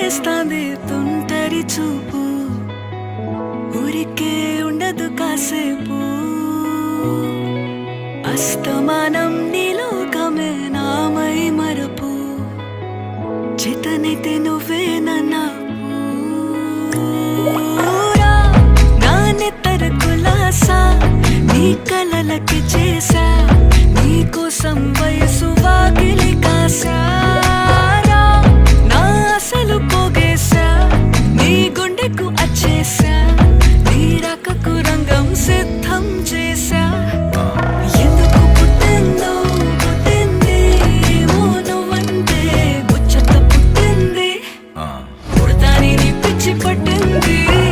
చేస్తాంది తుంటరి చూపు, ఊరికే ఉండదు కాసేపు. అస్తమానం నీలోకమే నామై మరపు, చేతనైతే నువ్వే